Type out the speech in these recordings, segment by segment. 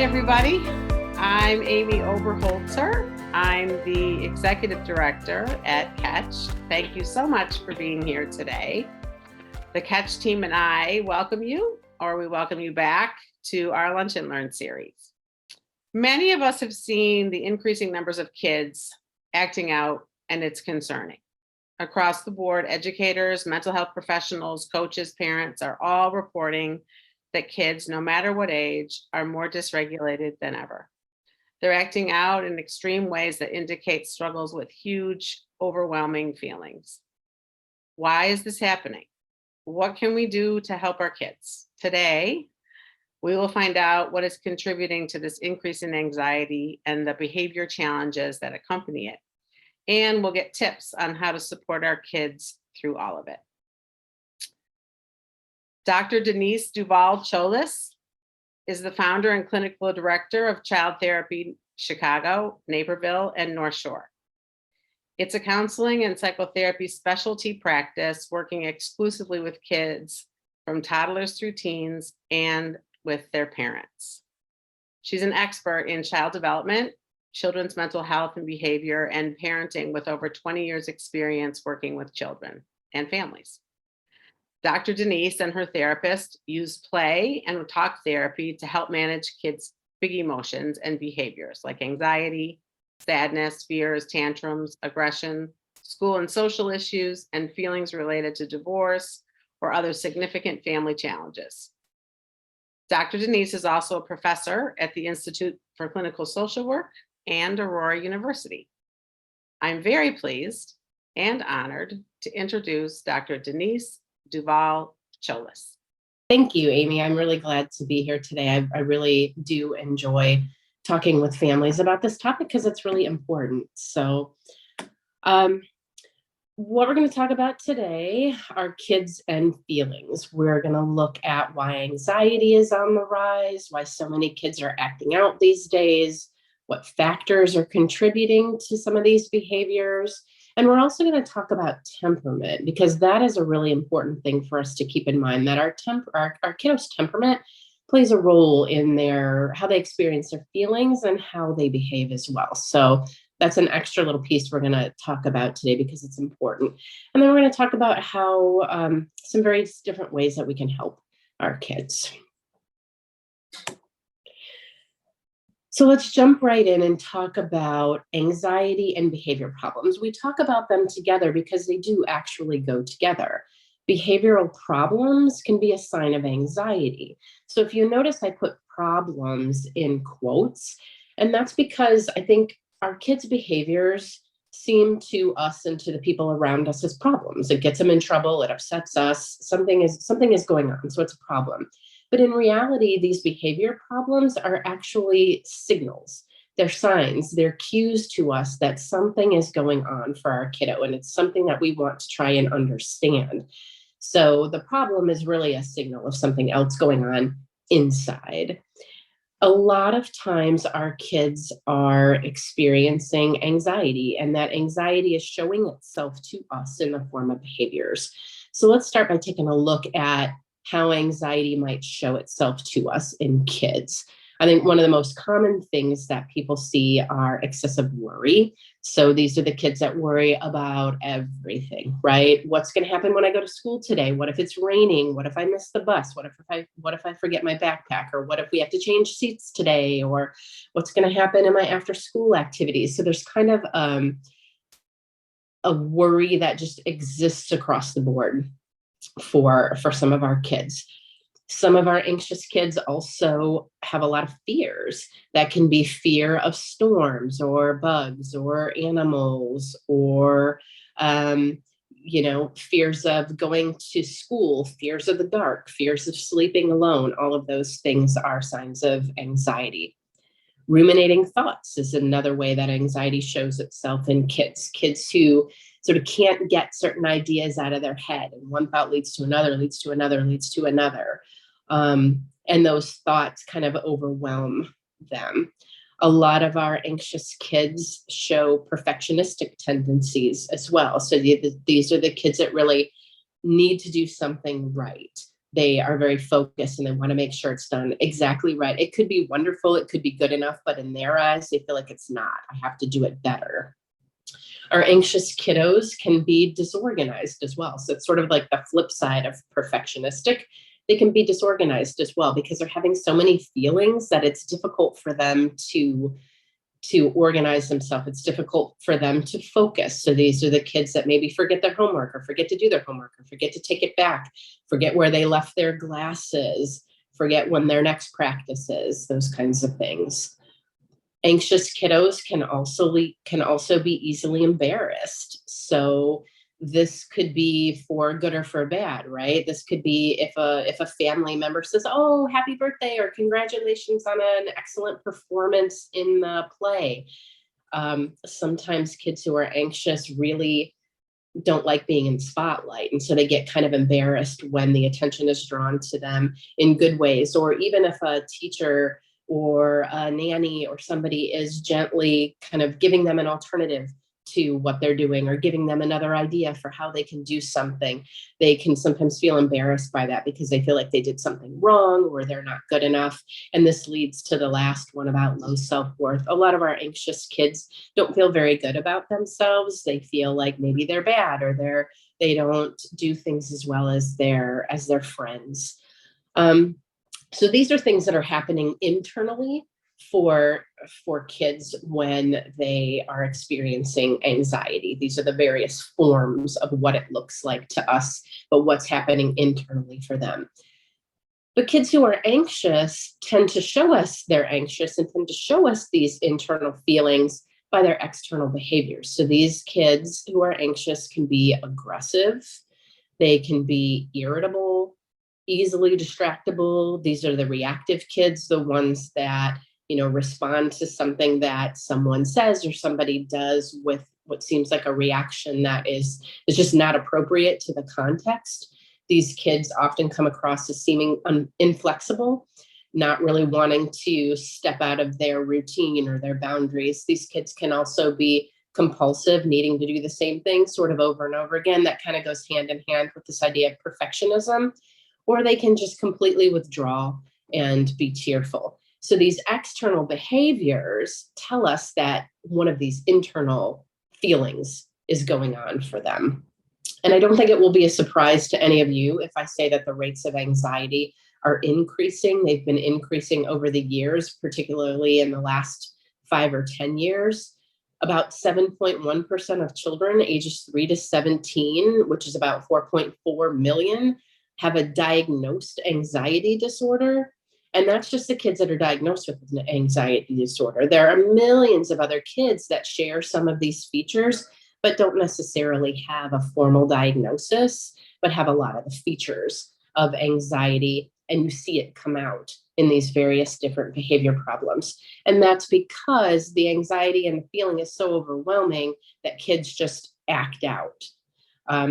everybody. I'm Amy Oberholzer. I'm the Executive Director at Catch. Thank you so much for being here today. The Catch team and I welcome you, or we welcome you back to our Lunch and Learn series. Many of us have seen the increasing numbers of kids acting out, and it's concerning. Across the board, educators, mental health professionals, coaches, parents are all reporting that kids, no matter what age, are more dysregulated than ever. They're acting out in extreme ways that indicate struggles with huge, overwhelming feelings. Why is this happening? What can we do to help our kids? Today, we will find out what is contributing to this increase in anxiety and the behavior challenges that accompany it. And we'll get tips on how to support our kids through all of it. Dr. Denise Duval Tsioles is the founder and clinical director of Child Therapy Chicago, Naperville, and North Shore. It's a counseling and psychotherapy specialty practice working exclusively with kids from toddlers through teens and with their parents. She's an expert in child development, children's mental health and behavior, and parenting with over 20 years experience working with children and families. Dr. Denise and her therapist use play and talk therapy to help manage kids' big emotions and behaviors like anxiety, sadness, fears, tantrums, aggression, school and social issues, and feelings related to divorce or other significant family challenges. Dr. Denise is also a professor at the Institute for Clinical Social Work and Aurora University. I'm very pleased and honored to introduce Dr. Denise Duval Tsioles. Thank you, Amy. I'm really glad to be here today. I really do enjoy talking with families about this topic because it's really important. So what we're going to talk about today are kids and feelings. We're going to look at why anxiety is on the rise, why so many kids are acting out these days, what factors are contributing to some of these behaviors. And we're also going to talk about temperament, because that is a really important thing for us to keep in mind, that our kiddos' temperament plays a role in how they experience their feelings and how they behave as well. So that's an extra little piece we're going to talk about today because it's important. And then we're going to talk about how some very different ways that we can help our kids. So let's jump right in and talk about anxiety and behavior problems. We talk about them together because they do actually go together. Behavioral problems can be a sign of anxiety. So if you notice, I put problems in quotes, and that's because I think our kids' behaviors seem to us and to the people around us as problems. It gets them in trouble, it upsets us, something is going on, so it's a problem. But in reality, these behavior problems are actually signals. They're signs, they're cues to us that something is going on for our kiddo, and it's something that we want to try and understand. So the problem is really a signal of something else going on inside. A lot of times our kids are experiencing anxiety, and that anxiety is showing itself to us in the form of behaviors. So let's start by taking a look at how anxiety might show itself to us in kids. I think one of the most common things that people see are excessive worry. So these are the kids that worry about everything, right? What's going to happen when I go to school today? What if it's raining? What if I miss the bus? What if I forget my backpack? Or what if we have to change seats today? Or what's going to happen in my after school activities? So there's kind of a worry that just exists across the board for some of our kids. Some of our anxious kids also have a lot of fears. That can be fear of storms or bugs or animals or, fears of going to school, fears of the dark, fears of sleeping alone. All of those things are signs of anxiety. Ruminating thoughts is another way that anxiety shows itself in kids. Kids who sort of can't get certain ideas out of their head, and one thought leads to another, leads to another, leads to another. And those thoughts kind of overwhelm them. A lot of our anxious kids show perfectionistic tendencies as well. So these are the kids that really need to do something right. They are very focused and they want to make sure it's done exactly right. It could be wonderful, it could be good enough, but in their eyes, they feel like it's not. I have to do it better. Our anxious kiddos can be disorganized as well. So it's sort of like the flip side of perfectionistic. They can be disorganized as well because they're having so many feelings that it's difficult for them to organize themselves. It's difficult for them to focus. So these are the kids that maybe forget their homework or forget to do their homework or forget to take it back, forget where they left their glasses, forget when their next practice is, those kinds of things. Anxious kiddos can also be easily embarrassed. So this could be for good or for bad, right? This could be if a family member says, "Oh, happy birthday," or "Congratulations on an excellent performance in the play." Sometimes kids who are anxious really don't like being in the spotlight, and so they get kind of embarrassed when the attention is drawn to them in good ways. Or even if a teacher or a nanny or somebody is gently kind of giving them an alternative to what they're doing or giving them another idea for how they can do something, they can sometimes feel embarrassed by that because they feel like they did something wrong or they're not good enough. And this leads to the last one about low self-worth. A lot of our anxious kids don't feel very good about themselves. They feel like maybe they're bad or they don't do things as well as their friends. So these are things that are happening internally for kids when they are experiencing anxiety. These are the various forms of what it looks like to us, but what's happening internally for them. But kids who are anxious tend to show us they're anxious and tend to show us these internal feelings by their external behaviors. So these kids who are anxious can be aggressive, they can be irritable, easily distractible. These are the reactive kids, the ones that, respond to something that someone says or somebody does with what seems like a reaction that is just not appropriate to the context. These kids often come across as seeming inflexible, not really wanting to step out of their routine or their boundaries. These kids can also be compulsive, needing to do the same thing sort of over and over again. That kind of goes hand in hand with this idea of perfectionism. Or they can just completely withdraw and be tearful. So these external behaviors tell us that one of these internal feelings is going on for them. And I don't think it will be a surprise to any of you if I say that the rates of anxiety are increasing. They've been increasing over the years, particularly in the last 5 or 10 years. About 7.1% of children ages 3 to 17, which is about 4.4 million, have a diagnosed anxiety disorder. And that's just the kids that are diagnosed with an anxiety disorder. There are millions of other kids that share some of these features, but don't necessarily have a formal diagnosis, but have a lot of the features of anxiety. And you see it come out in these various different behavior problems. And that's because the anxiety and the feeling is so overwhelming that kids just act out.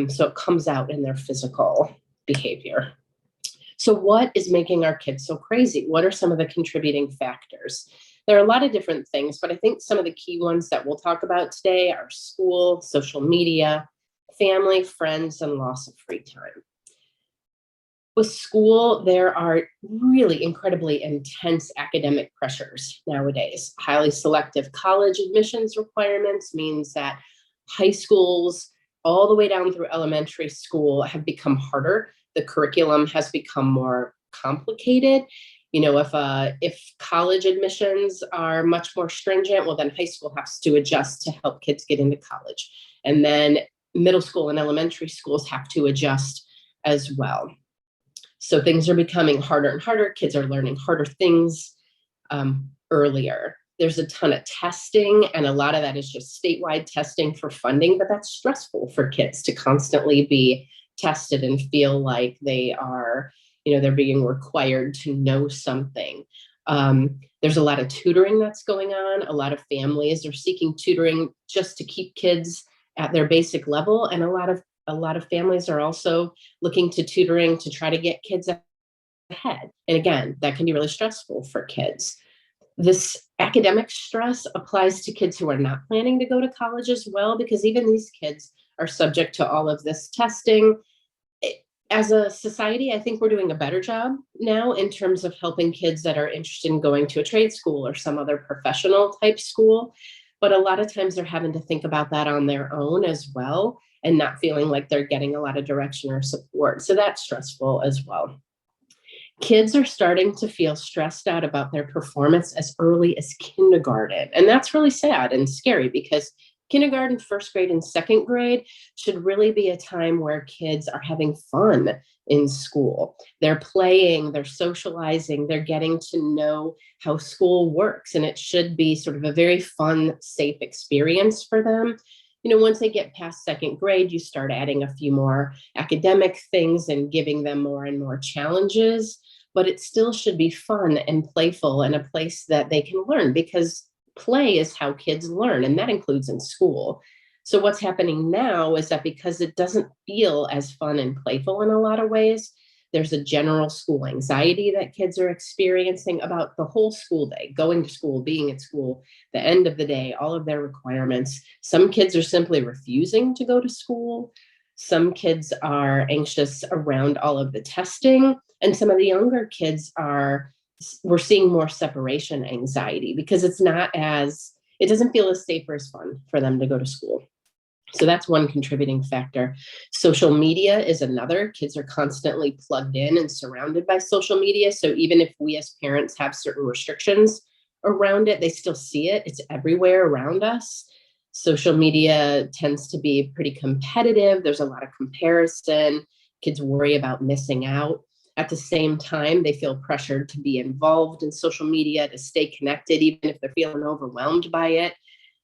So it comes out in their physical behavior. So what is making our kids so crazy? What are some of the contributing factors? There are a lot of different things, but I think some of the key ones that we'll talk about today are school, social media, family, friends, and loss of free time. With school, there are really incredibly intense academic pressures nowadays. Highly selective college admissions requirements means that high schools all the way down through elementary school have become harder. The curriculum has become more complicated. If college admissions are much more stringent, well, then high school has to adjust to help kids get into college. And then middle school and elementary schools have to adjust as well. So things are becoming harder and harder. Kids are learning harder things earlier. There's a ton of testing, and a lot of that is just statewide testing for funding, but that's stressful for kids to constantly be tested and feel like they are, they're being required to know something. There's a lot of tutoring that's going on. A lot of families are seeking tutoring just to keep kids at their basic level, and a lot of families are also looking to tutoring to try to get kids ahead. And again, that can be really stressful for kids. This academic stress applies to kids who are not planning to go to college as well, because even these kids are subject to all of this testing. As a society, I think we're doing a better job now in terms of helping kids that are interested in going to a trade school or some other professional type school. But a lot of times they're having to think about that on their own as well and not feeling like they're getting a lot of direction or support. So that's stressful as well. Kids are starting to feel stressed out about their performance as early as kindergarten. And that's really sad and scary because kindergarten, first grade, and second grade should really be a time where kids are having fun in school. They're playing, they're socializing, they're getting to know how school works. And it should be sort of a very fun, safe experience for them. Once they get past second grade, you start adding a few more academic things and giving them more and more challenges, but it still should be fun and playful and a place that they can learn because play is how kids learn, and that includes in school. So, what's happening now is that because it doesn't feel as fun and playful in a lot of ways, there's a general school anxiety that kids are experiencing about the whole school day, going to school, being at school, the end of the day, all of their requirements. Some kids are simply refusing to go to school. Some kids are anxious around all of the testing. And some of the younger kids we're seeing more separation anxiety because it doesn't feel as safe or as fun for them to go to school. So that's one contributing factor. Social media is another. Kids are constantly plugged in and surrounded by social media. So even if we as parents have certain restrictions around it, they still see it. It's everywhere around us. Social media tends to be pretty competitive. There's a lot of comparison. Kids worry about missing out. At the same time, they feel pressured to be involved in social media, to stay connected, even if they're feeling overwhelmed by it.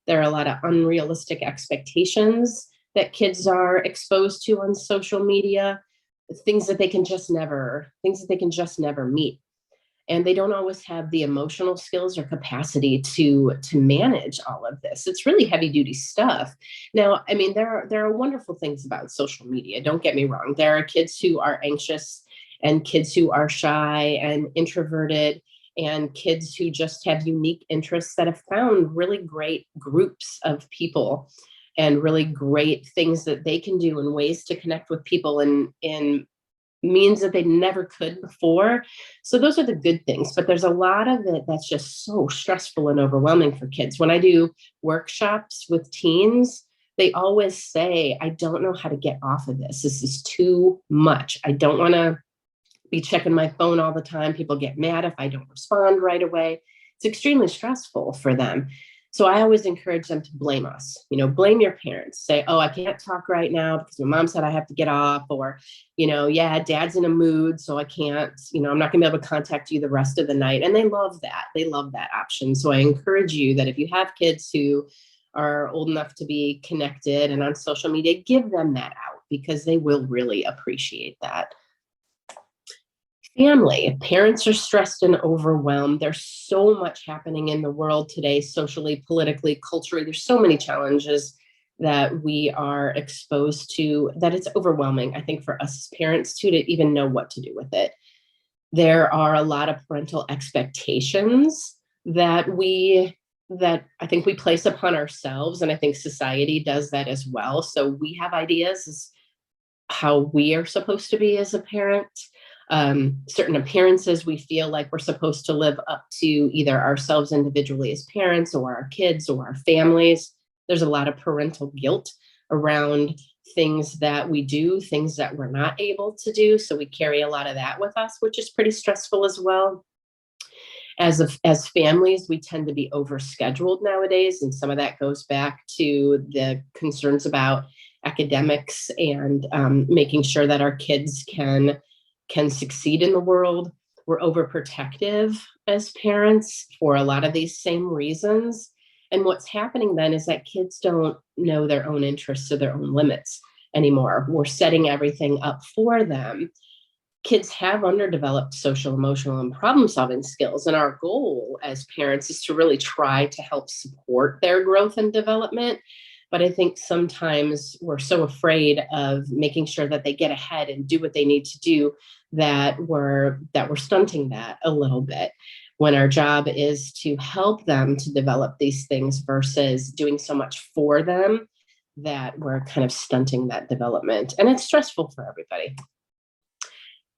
There are a lot of unrealistic expectations that kids are exposed to on social media, things that they can just never meet. And they don't always have the emotional skills or capacity to manage all of this. It's really heavy duty stuff. Now, I mean, there are wonderful things about social media. Don't get me wrong. There are kids who are anxious and kids who are shy and introverted and kids who just have unique interests that have found really great groups of people and really great things that they can do and ways to connect with people in means that they never could before. So those are the good things, but there's a lot of it that's just so stressful and overwhelming for kids. When I do workshops with teens, they always say, I don't know how to get off of this. This is too much. I don't want to be checking my phone all the time. People get mad if I don't respond right away. It's extremely stressful for them. So I always encourage them to blame us, blame your parents. Say, oh, I can't talk right now because my mom said I have to get off, or, yeah, dad's in a mood, so I can't, I'm not gonna be able to contact you the rest of the night. And they love that. They love that option. So I encourage you that if you have kids who are old enough to be connected and on social media, give them that out because they will really appreciate that. Family. Parents are stressed and overwhelmed. There's so much happening in the world today, socially, politically, culturally. There's so many challenges that we are exposed to that it's overwhelming, I think, for us as parents too, to even know what to do with it. There are a lot of parental expectations that I think we place upon ourselves, and I think society does that as well. So we have ideas as how we are supposed to be as a parent. Certain appearances we feel like we're supposed to live up to, either ourselves individually as parents or our kids or our families. There's a lot of parental guilt around things that we do, things that we're not able to do. So we carry a lot of that with us, which is pretty stressful as well. As families, we tend to be overscheduled nowadays, and some of that goes back to the concerns about academics and making sure that our kids can succeed in the world. We're overprotective as parents for a lot of these same reasons. And what's happening then is that kids don't know their own interests or their own limits anymore. We're setting everything up for them. Kids have underdeveloped social, emotional, and problem solving skills. And our goal as parents is to really try to help support their growth and development. But I think sometimes we're so afraid of making sure that they get ahead and do what they need to do that we're stunting that a little bit, when our job is to help them to develop these things versus doing so much for them that we're kind of stunting that development. And it's stressful for everybody.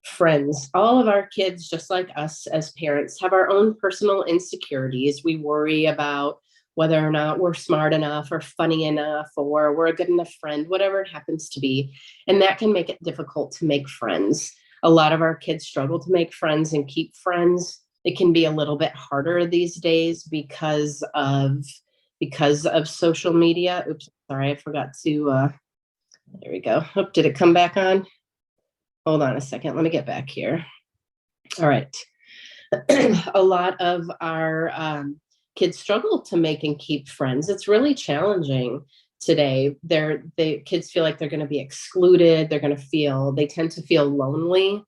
Friends. All of our kids, just like us as parents, have our own personal insecurities. We worry about whether or not we're smart enough or funny enough or we're a good enough friend, whatever it happens to be. And that can make it difficult to make friends. A lot of our kids struggle to make friends and keep friends. It can be a little bit harder these days because of social media. Oops, sorry, I forgot to there we go. Oh, did it come back on? Hold on a second. Let me get back here. All right. A lot of our kids struggle to make and keep friends. It's really challenging today. The kids feel like they're going to be excluded. They tend to feel lonely.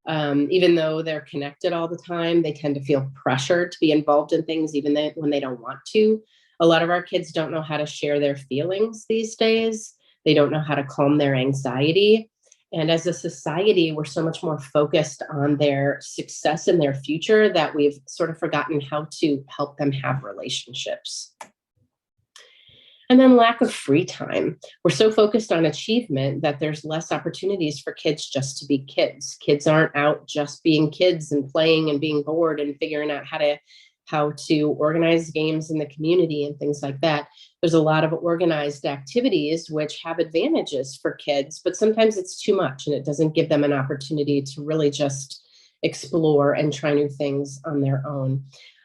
Even though they're connected all the time, they tend to feel pressured to be involved in things even when they don't want to. A lot of our kids don't know how to share their feelings these days. They don't know how to calm their anxiety. And as a society, we're so much more focused on their success and their future that we've sort of forgotten how to help them have relationships. And then lack of free time. We're so focused on achievement that there's less opportunities for kids just to be kids. Kids aren't out just being kids and playing and being bored and figuring out how to organize games in the community and things like that. There's a lot of organized activities which have advantages for kids, but sometimes it's too much and it doesn't give them an opportunity to really just explore and try new things on their own.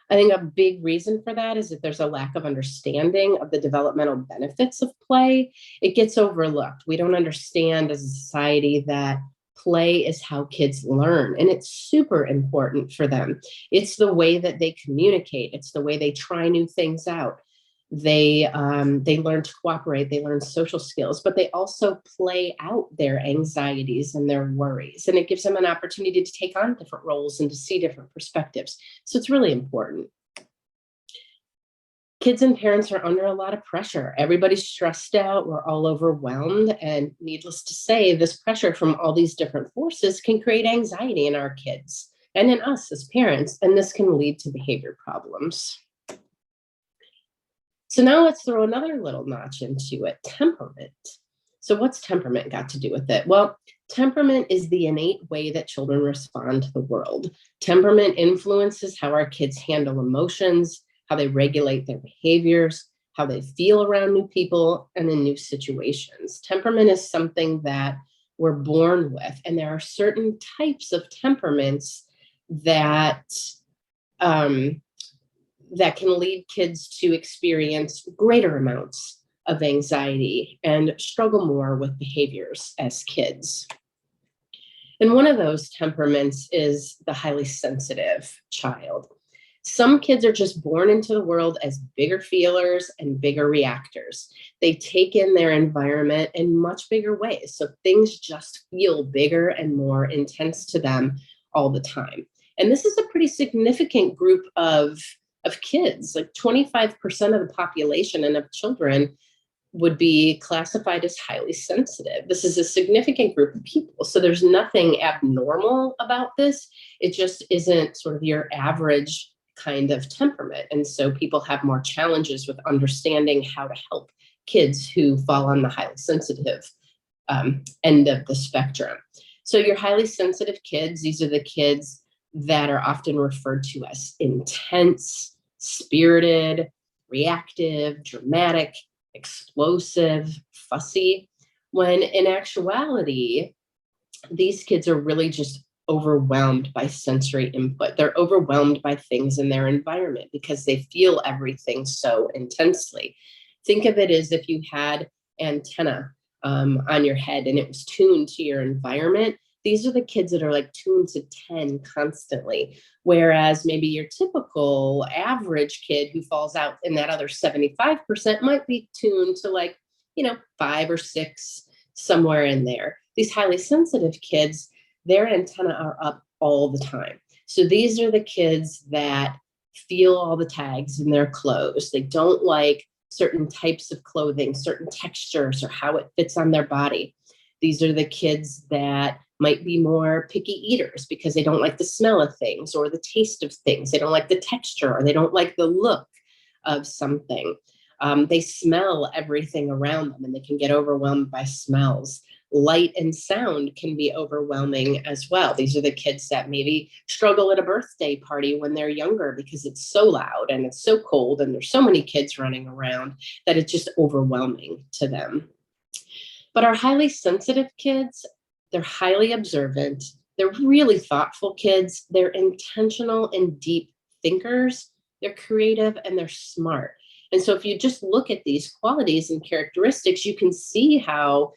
I think a big reason for that is that there's a lack of understanding of the developmental benefits of play. It gets overlooked. We don't understand as a society that play is how kids learn, and it's super important for them. It's the way that they communicate. It's the way they try new things out. They learn to cooperate. They learn social skills, but they also play out their anxieties and their worries, and it gives them an opportunity to take on different roles and to see different perspectives. So it's really important. Kids and parents are under a lot of pressure. Everybody's stressed out. We're all overwhelmed. And needless to say, this pressure from all these different forces can create anxiety in our kids and in us as parents. And this can lead to behavior problems. So now let's throw another little notch into it, temperament. So what's temperament got to do with it? Well, temperament is the innate way that children respond to the world. Temperament influences how our kids handle emotions, how they regulate their behaviors, how they feel around new people and in new situations. Temperament is something that we're born with, and there are certain types of temperaments that can lead kids to experience greater amounts of anxiety and struggle more with behaviors as kids. And one of those temperaments is the highly sensitive child. Some kids are just born into the world as bigger feelers and bigger reactors. They take in their environment in much bigger ways. So things just feel bigger and more intense to them all the time. And this is a pretty significant group of kids. Like 25% of the population and of children would be classified as highly sensitive. This is a significant group of people. So there's nothing abnormal about this. It just isn't sort of your average kind of temperament. And so people have more challenges with understanding how to help kids who fall on the highly sensitive end of the spectrum. So your highly sensitive kids, these are the kids that are often referred to as intense, spirited, reactive, dramatic, explosive, fussy, when in actuality, these kids are really just overwhelmed by sensory input. They're overwhelmed by things in their environment because they feel everything so intensely. Think of it as if you had antenna on your head and it was tuned to your environment. These are the kids that are like tuned to 10 constantly, whereas maybe your typical average kid who falls out in that other 75% might be tuned to 5 or 6, somewhere in there. These highly sensitive kids, their antenna are up all the time. So these are the kids that feel all the tags in their clothes. They don't like certain types of clothing, certain textures, or how it fits on their body. These are the kids that might be more picky eaters because they don't like the smell of things or the taste of things. They don't like the texture or they don't like the look of something. They smell everything around them and they can get overwhelmed by smells. Light and sound can be overwhelming as well. These are the kids that maybe struggle at a birthday party when they're younger because it's so loud and it's so cold and there's so many kids running around that it's just overwhelming to them. But our highly sensitive kids, they're highly observant. They're really thoughtful kids. They're intentional and deep thinkers. They're creative and they're smart. And so if you just look at these qualities and characteristics, you can see how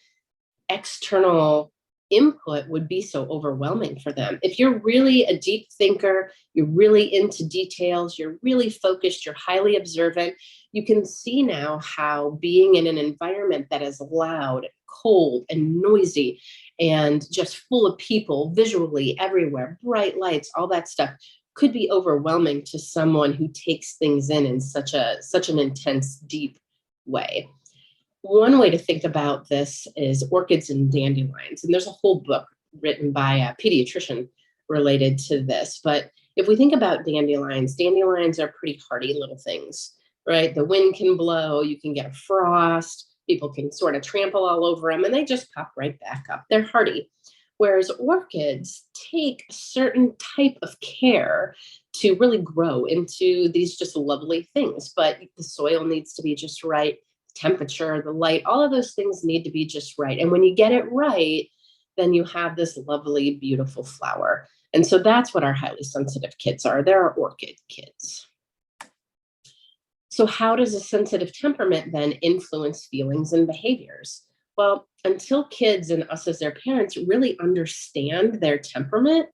external input would be so overwhelming for them. If you're really a deep thinker, you're really into details, you're really focused, you're highly observant, you can see now how being in an environment that is loud, cold, and noisy, and just full of people visually everywhere, bright lights, all that stuff, could be overwhelming to someone who takes things in such an intense, deep way. One way to think about this is orchids and dandelions. And there's a whole book written by a pediatrician related to this. But if we think about dandelions, dandelions are pretty hardy little things, right? The wind can blow, you can get a frost, people can sort of trample all over them and they just pop right back up. They're hardy. Whereas orchids take a certain type of care to really grow into these just lovely things. But the soil needs to be just right, temperature, the light, all of those things need to be just right. And when you get it right, then you have this lovely, beautiful flower. And so that's what our highly sensitive kids are. They're our orchid kids. So how does a sensitive temperament then influence feelings and behaviors? Well, until kids and us as their parents really understand their temperament,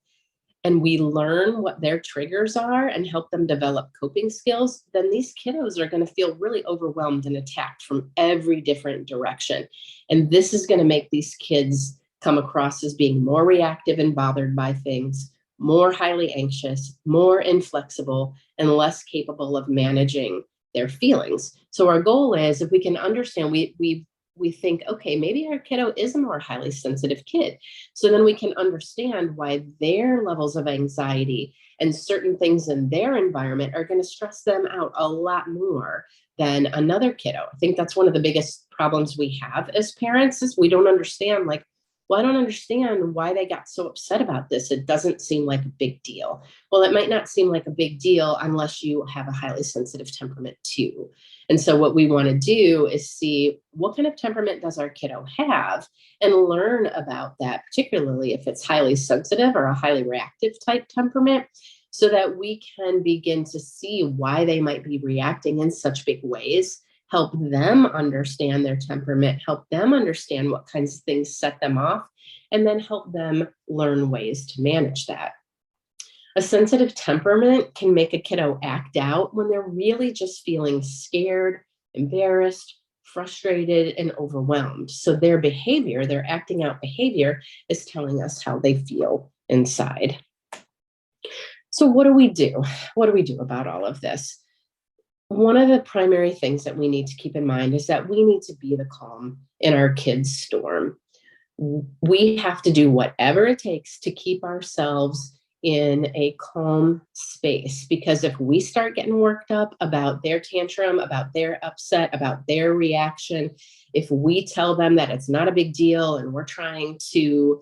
and we learn what their triggers are and help them develop coping skills, then these kiddos are going to feel really overwhelmed and attacked from every different direction. And this is going to make these kids come across as being more reactive and bothered by things, more highly anxious, more inflexible, and less capable of managing their feelings. So our goal is, if we can understand, we think, okay, maybe our kiddo is a more highly sensitive kid. So then we can understand why their levels of anxiety and certain things in their environment are going to stress them out a lot more than another kiddo. I think that's one of the biggest problems we have as parents is we don't understand, like, well, I don't understand why they got so upset about this. It doesn't seem like a big deal. Well, it might not seem like a big deal unless you have a highly sensitive temperament too. And so what we want to do is see what kind of temperament does our kiddo have and learn about that, particularly if it's highly sensitive or a highly reactive type temperament, so that we can begin to see why they might be reacting in such big ways, help them understand their temperament, help them understand what kinds of things set them off, and then help them learn ways to manage that. A sensitive temperament can make a kiddo act out when they're really just feeling scared, embarrassed, frustrated, and overwhelmed. So their behavior, their acting out behavior, is telling us how they feel inside. So what do we do? What do we do about all of this? One of the primary things that we need to keep in mind is that we need to be the calm in our kids' storm. We have to do whatever it takes to keep ourselves in a calm space, because if we start getting worked up about their tantrum, about their upset, about their reaction, if we tell them that it's not a big deal and we're trying to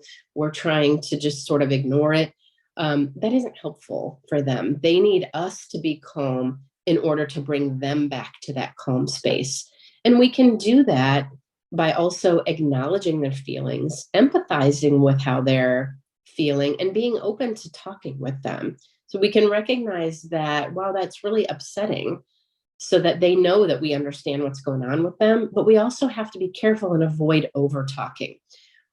just sort of ignore it, that isn't helpful for them. They need us to be calm in order to bring them back to that calm space. And we can do that by also acknowledging their feelings, empathizing with how they're feeling, and being open to talking with them. So we can recognize that, wow, that's really upsetting, so that they know that we understand what's going on with them. But we also have to be careful and avoid over talking.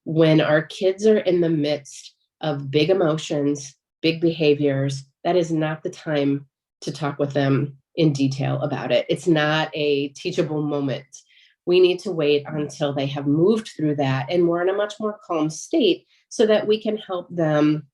When our kids are in the midst of big emotions, big behaviors, that is not the time to talk with them in detail about it. It's not a teachable moment. We need to wait until they have moved through that and we're in a much more calm state, so that we can help them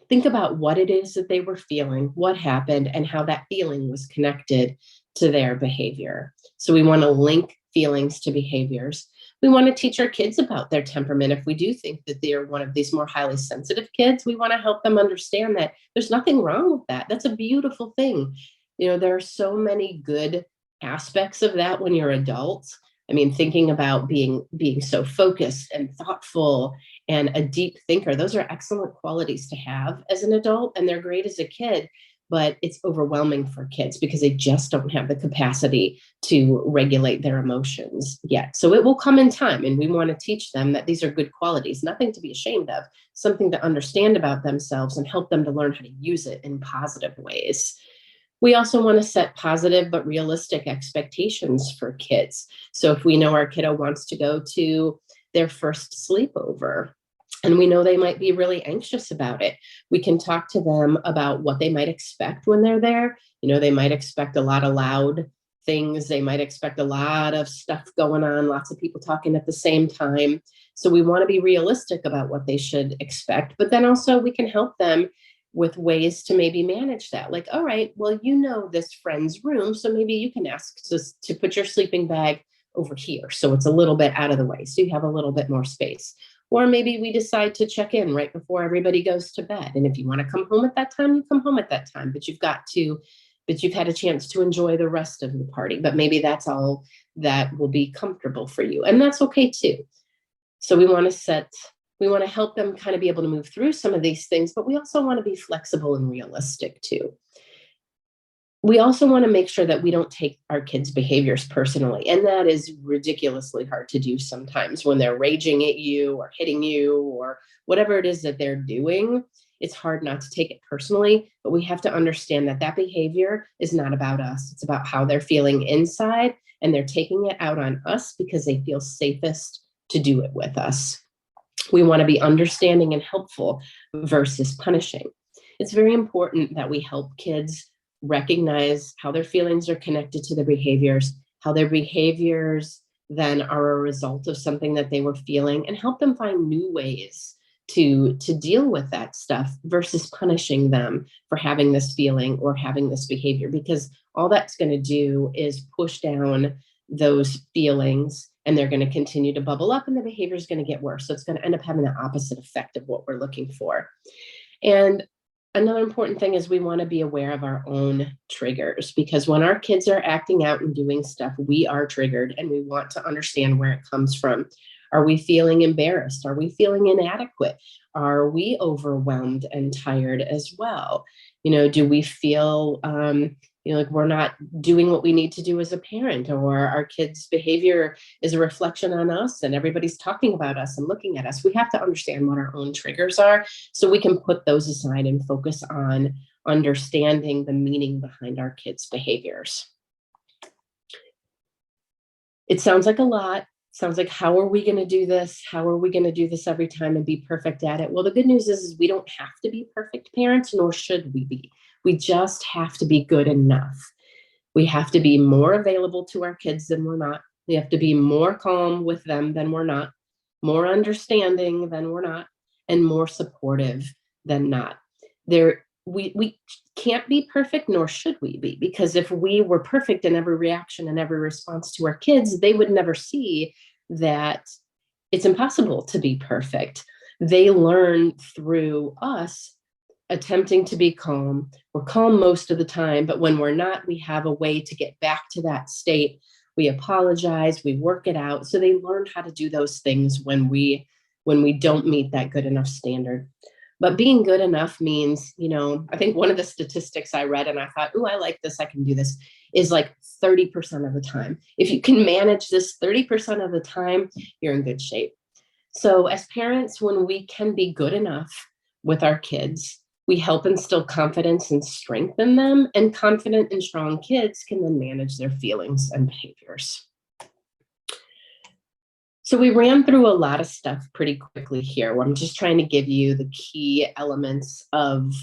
think about what it is that they were feeling, what happened, and how that feeling was connected to their behavior. So we want to link feelings to behaviors. We want to teach our kids about their temperament. If we do think that they're one of these more highly sensitive kids, we want to help them understand that there's nothing wrong with that. That's a beautiful thing. You know, there are so many good aspects of that when you're adults. I mean, thinking about being so focused and thoughtful and a deep thinker, those are excellent qualities to have as an adult, and they're great as a kid, but it's overwhelming for kids because they just don't have the capacity to regulate their emotions yet. So it will come in time, and we want to teach them that these are good qualities, nothing to be ashamed of, something to understand about themselves and help them to learn how to use it in positive ways. We also want to set positive but realistic expectations for kids. So if we know our kiddo wants to go to their first sleepover, and we know they might be really anxious about it, we can talk to them about what they might expect when they're there. They might expect a lot of loud things. They might expect a lot of stuff going on, lots of people talking at the same time. So we want to be realistic about what they should expect, but then also we can help them with ways to maybe manage that. Like, all right, well, this friend's room, so maybe you can ask to put your sleeping bag over here, so it's a little bit out of the way, so you have a little bit more space. Or maybe we decide to check in right before everybody goes to bed. And if you want to come home at that time, you come home at that time, but you've had a chance to enjoy the rest of the party. But maybe that's all that will be comfortable for you. And that's okay too. So we want to help them kind of be able to move through some of these things, but we also want to be flexible and realistic too. We also want to make sure that we don't take our kids' behaviors personally. And that is ridiculously hard to do sometimes when they're raging at you or hitting you or whatever it is that they're doing. It's hard not to take it personally, but we have to understand that behavior is not about us. It's about how they're feeling inside, and they're taking it out on us because they feel safest to do it with us. We want to be understanding and helpful versus punishing. It's very important that we help kids recognize how their feelings are connected to their behaviors, how their behaviors then are a result of something that they were feeling, and help them find new ways to deal with that stuff versus punishing them for having this feeling or having this behavior, because all that's going to do is push down those feelings, and they're going to continue to bubble up, and the behavior is going to get worse. So it's going to end up having the opposite effect of what we're looking for. And another important thing is we want to be aware of our own triggers, because when our kids are acting out and doing stuff, we are triggered, and we want to understand where it comes from. Are we feeling embarrassed? Are we feeling inadequate? Are we overwhelmed and tired as well? Do we feel like we're not doing what we need to do as a parent, or our kids' behavior is a reflection on us and everybody's talking about us and looking at us? We have to understand what our own triggers are so we can put those aside and focus on understanding the meaning behind our kids' behaviors. It sounds like a lot. Sounds like, how are we going to do this? How are we going to do this every time and be perfect at it? Well, the good news is we don't have to be perfect parents, nor should we be. We just have to be good enough. We have to be more available to our kids than we're not. We have to be more calm with them than we're not, more understanding than we're not, and more supportive than not. We can't be perfect, nor should we be, because if we were perfect in every reaction and every response to our kids, they would never see that it's impossible to be perfect. They learn through us attempting to be calm. We're calm most of the time, but when we're not, we have a way to get back to that state. We apologize, we work it out. So they learn how to do those things when we don't meet that good enough standard. But being good enough means, I think one of the statistics I read and I thought, I like this, I can do this, is like 30% of the time. If you can manage this 30% of the time, you're in good shape. So as parents, when we can be good enough with our kids, we help instill confidence and strengthen them, and confident and strong kids can then manage their feelings and behaviors. So we ran through a lot of stuff pretty quickly here. I'm just trying to give you the key elements of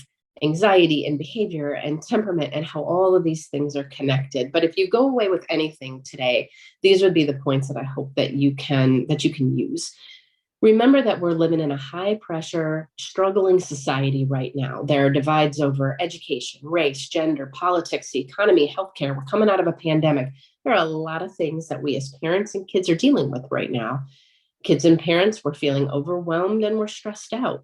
anxiety and behavior and temperament and how all of these things are connected. But if you go away with anything today, these would be the points that I hope that you can use. Remember that we're living in a high pressure, struggling society right now. There are divides over education, race, gender, politics, the economy, healthcare. We're coming out of a pandemic. There are a lot of things that we as parents and kids are dealing with right now. Kids and parents, we're feeling overwhelmed and we're stressed out.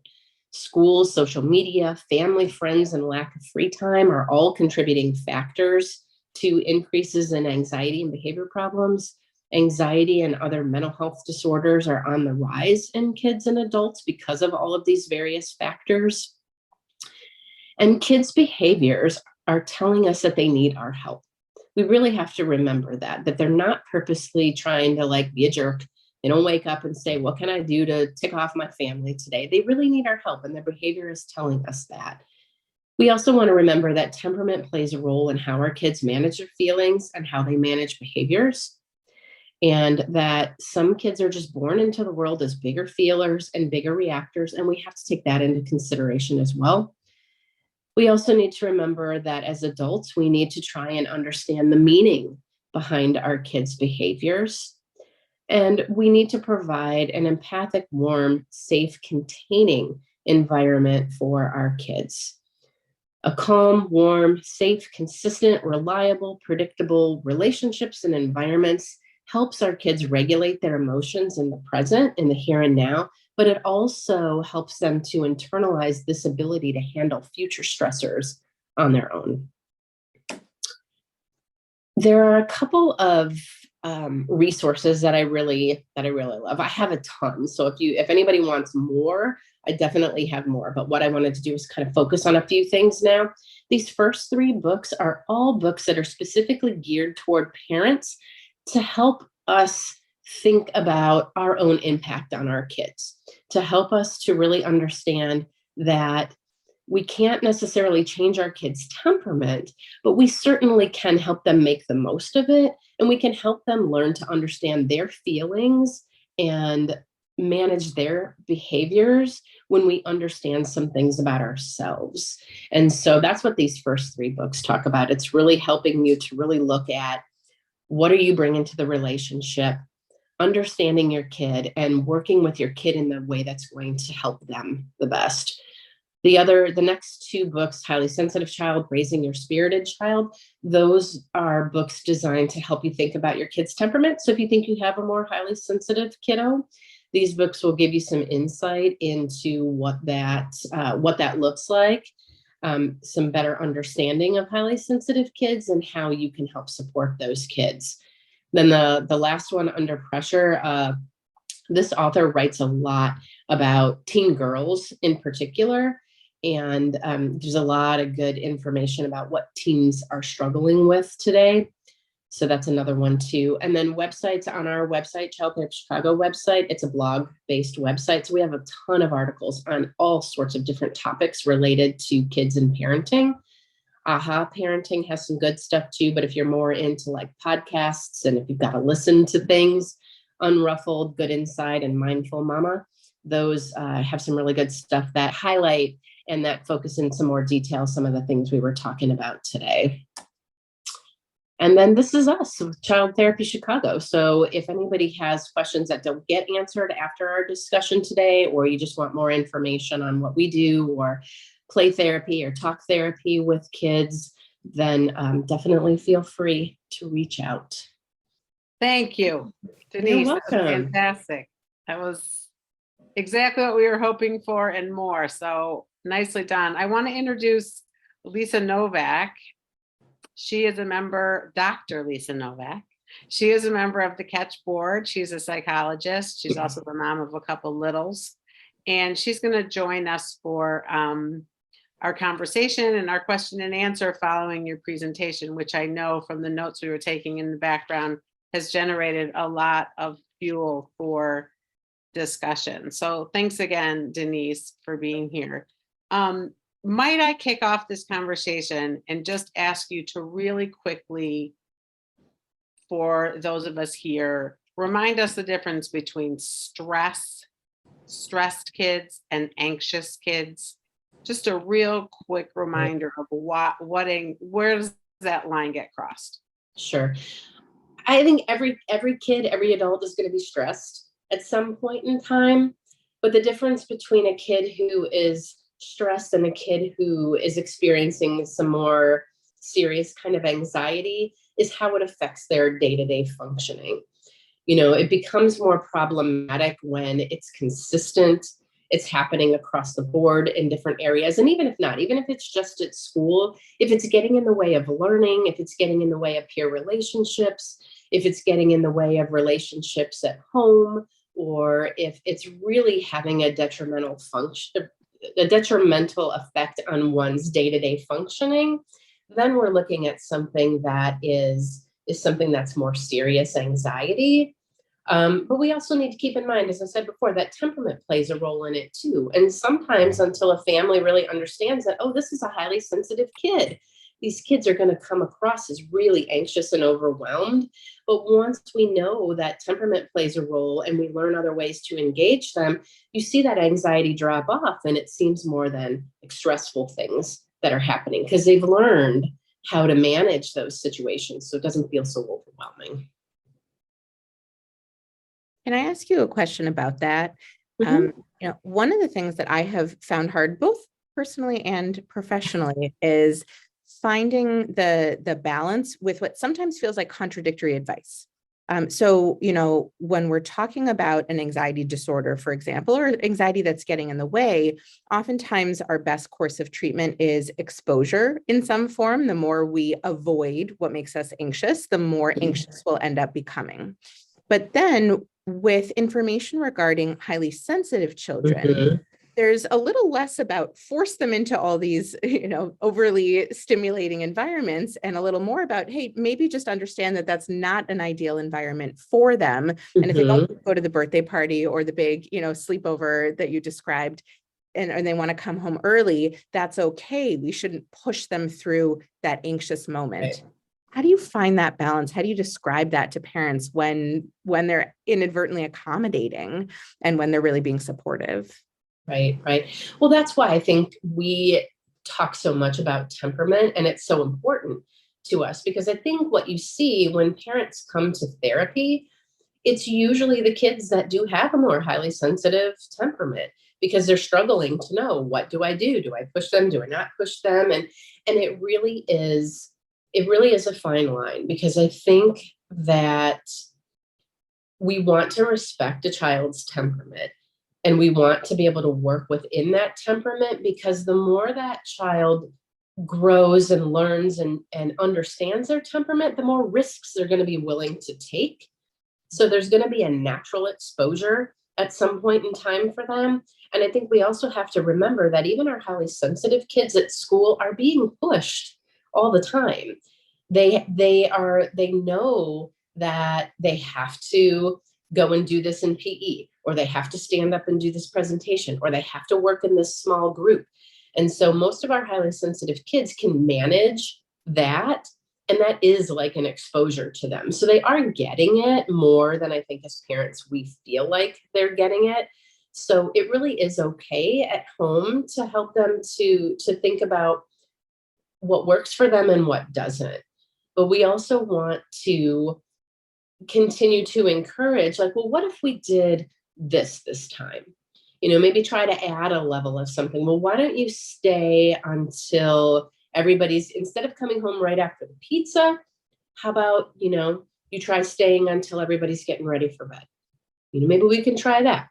Schools, social media, family, friends, and lack of free time are all contributing factors to increases in anxiety and behavior problems. Anxiety and other mental health disorders are on the rise in kids and adults because of all of these various factors. And kids' behaviors are telling us that they need our help. We really have to remember that they're not purposely trying to like be a jerk. They don't wake up and say, what can I do to tick off my family today? They really need our help, and their behavior is telling us that. We also want to remember that temperament plays a role in how our kids manage their feelings and how they manage behaviors. And that some kids are just born into the world as bigger feelers and bigger reactors, and we have to take that into consideration as well. We also need to remember that as adults, we need to try and understand the meaning behind our kids' behaviors. And we need to provide an empathic, warm, safe, containing environment for our kids. A calm, warm, safe, consistent, reliable, predictable relationships and environments helps our kids regulate their emotions in the present, in the here and now, but it also helps them to internalize this ability to handle future stressors on their own. There are a couple of resources that I really love. I have a ton. So if anybody wants more, I definitely have more. But what I wanted to do is kind of focus on a few things now. These first 3 books are all books that are specifically geared toward parents to help us think about our own impact on our kids, to help us to really understand that we can't necessarily change our kids' temperament, but we certainly can help them make the most of it. And we can help them learn to understand their feelings and manage their behaviors when we understand some things about ourselves. And so that's what these first 3 books talk about. It's really helping you to really look at, what are you bringing to the relationship, understanding your kid, and working with your kid in the way that's going to help them the best. The next 2 books, Highly Sensitive Child, Raising Your Spirited Child, those are books designed to help you think about your kid's temperament. So if you think you have a more highly sensitive kiddo, these books will give you some insight into what that looks like, some better understanding of highly sensitive kids and how you can help support those kids. Then the last one, Under Pressure, this author writes a lot about teen girls in particular. And there's a lot of good information about what teens are struggling with today. So that's another one too. And then websites on our website, Child Therapy Chicago website. It's a blog-based website. So we have a ton of articles on all sorts of different topics related to kids and parenting. Aha Parenting has some good stuff too. But if you're more into like podcasts and if you've got to listen to things, Unruffled, Good Inside, and Mindful Mama, those have some really good stuff that highlight and that focus in some more detail some of the things we were talking about today. And then this is us, Child Therapy Chicago. So if anybody has questions that don't get answered after our discussion today, or you just want more information on what we do, or play therapy or talk therapy with kids, then definitely feel free to reach out. Thank you, You're Denise. welcome. That was fantastic. That was exactly what we were hoping for and more. So nicely done. I want to introduce Lisa Novak. She is a member, Dr. Lisa Novak. She is a member of the Catch Board. She's a psychologist. She's also the mom of a couple littles. And she's going to join us for our conversation and our question and answer following your presentation, which I know from the notes we were taking in the background has generated a lot of fuel for discussion. So thanks again, Denise, for being here. Might I kick off this conversation and just ask you to really quickly, for those of us here, remind us the difference between stressed kids and anxious kids. Just a real quick reminder of where does that line get crossed? Sure. I think every kid, every adult is going to be stressed at some point in time. But the difference between a kid who is stressed and a kid who is experiencing some more serious kind of anxiety is how it affects their day-to-day functioning. You know, it becomes more problematic when it's consistent, it's happening across the board in different areas. And even if not, even if it's just at school, if it's getting in the way of learning, if it's getting in the way of peer relationships, if it's getting in the way of relationships at home, or if it's really having a detrimental effect on one's day-to-day functioning, then we're looking at something that is something that's more serious anxiety. But we also need to keep in mind, as I said before, that temperament plays a role in it too. And sometimes until a family really understands that, oh, this is a highly sensitive kid, these kids are going to come across as really anxious and overwhelmed. But once we know that temperament plays a role and we learn other ways to engage them, you see that anxiety drop off, and it seems more than stressful things that are happening because they've learned how to manage those situations so it doesn't feel so overwhelming. Can I ask you a question about that? Mm-hmm. One of the things that I have found hard, both personally and professionally, is finding the balance with what sometimes feels like contradictory advice. So, when we're talking about an anxiety disorder, for example, or anxiety that's getting in the way, oftentimes our best course of treatment is exposure in some form. The more we avoid what makes us anxious, the more anxious we'll end up becoming. But then with information regarding highly sensitive children, Mm-hmm. there's a little less about force them into all these, overly stimulating environments, and a little more about, hey, maybe just understand that that's not an ideal environment for them. Mm-hmm. And if they don't go to the birthday party or the big, sleepover that you described, and they want to come home early, that's okay. We shouldn't push them through that anxious moment. Right. How do you find that balance? How do you describe that to parents when they're inadvertently accommodating and when they're really being supportive? Right. Well, that's why I think we talk so much about temperament, and it's so important to us, because I think what you see when parents come to therapy, it's usually the kids that do have a more highly sensitive temperament, because they're struggling to know, what do I do? Do I push them? Do I not push them? And it really is a fine line, because I think that we want to respect a child's temperament, and we want to be able to work within that temperament, because the more that child grows and learns and understands their temperament, the more risks they're going to be willing to take. So there's going to be a natural exposure at some point in time for them. And I think we also have to remember that even our highly sensitive kids at school are being pushed all the time. They know that they have to go and do this in PE, or they have to stand up and do this presentation, or they have to work in this small group. And so most of our highly sensitive kids can manage that. And that is like an exposure to them. So they are getting it more than I think as parents we feel like they're getting it. So it really is okay at home to help them to think about what works for them and what doesn't. But we also want to continue to encourage, like, well, what if we did this time? Maybe try to add a level of something. Well, why don't you stay until everybody's, instead of coming home right after the pizza, how about, you try staying until everybody's getting ready for bed? Maybe we can try that.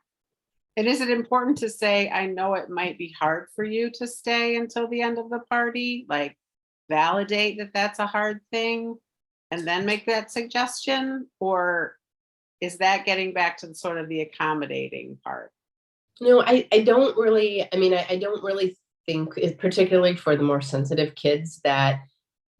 And is it important to say, I know it might be hard for you to stay until the end of the party? Like, validate that that's a hard thing and then make that suggestion? Or is that getting back to sort of the accommodating part? No, I don't really, I don't really think, particularly for the more sensitive kids, that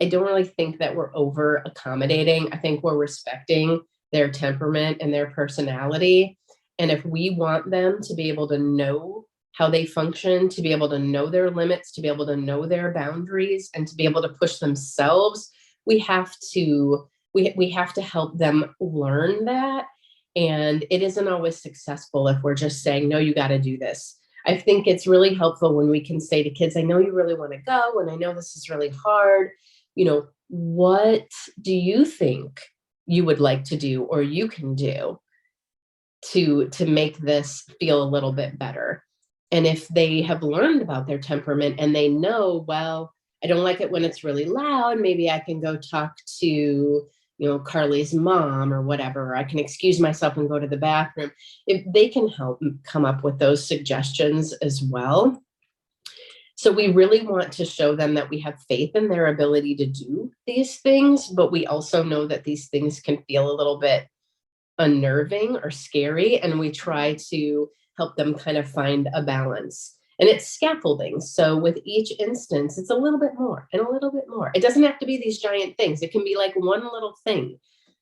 I don't really think that we're over accommodating. I think we're respecting their temperament and their personality. And if we want them to be able to know how they function, to be able to know their limits, to be able to know their boundaries, and to be able to push themselves, we have to help them learn that. And it isn't always successful if we're just saying, no, you got to do this. I think it's really helpful when we can say to kids, I know you really want to go, and I know this is really hard. What do you think you would like to do, or you can do to make this feel a little bit better? And if they have learned about their temperament and they know, well, I don't like it when it's really loud, maybe I can go talk to Carly's mom or whatever, or I can excuse myself and go to the bathroom. If they can help come up with those suggestions as well. So we really want to show them that we have faith in their ability to do these things, but we also know that these things can feel a little bit unnerving or scary, and we try to help them kind of find a balance. And it's scaffolding. So with each instance, it's a little bit more and a little bit more. It doesn't have to be these giant things. It can be like one little thing,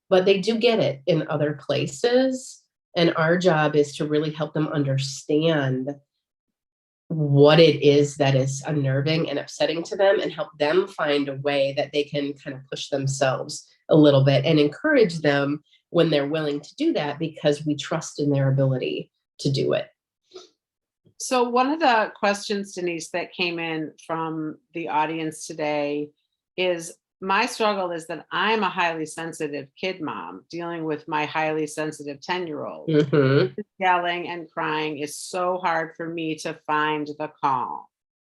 but they do get it in other places. And our job is to really help them understand what it is that is unnerving and upsetting to them, and help them find a way that they can kind of push themselves a little bit and encourage them when they're willing to do that, because we trust in their ability to do it. So one of the questions, Denise, that came in from the audience today is, my struggle is that I'm a highly sensitive kid mom dealing with my highly sensitive 10-year-old. Mm-hmm. Yelling and crying is so hard for me to find the calm.